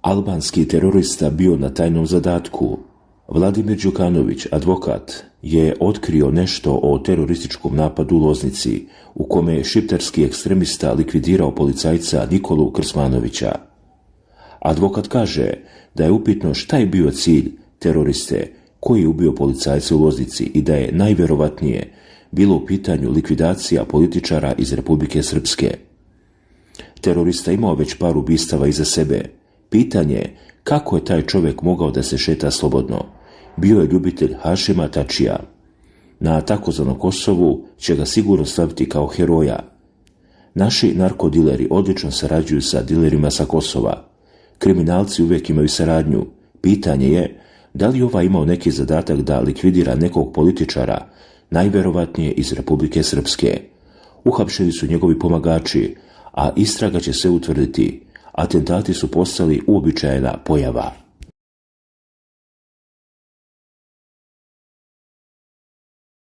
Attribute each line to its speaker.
Speaker 1: albanski terorista bio na tajnom zadatku. Vladimir Đukanović, advokat, je otkrio nešto o terorističkom napadu u Loznici, u kome je šiptarski ekstremista likvidirao policajca Nikolu Krsmanovića. Advokat kaže da je upitno šta je bio cilj teroriste koji je ubio policajca u Loznici i da je najvjerovatnije bilo u pitanju likvidacija političara iz Republike Srpske. Terorista imao već par ubistava iza sebe. Pitanje je kako je taj čovjek mogao da se šeta slobodno. Bio je ljubitelj Hašima Tačija. Na takozvanom Kosovu će ga sigurno slaviti kao heroja. Naši narkodileri odlično sarađuju sa dilerima sa Kosova. Kriminalci uvijek imaju saradnju. Pitanje je da li ovaj imao neki zadatak da likvidira nekog političara, najvjerovatnije iz Republike Srpske. Uhapšeni su njegovi pomagači, a istraga će se utvrditi. Atentati su postali uobičajena pojava.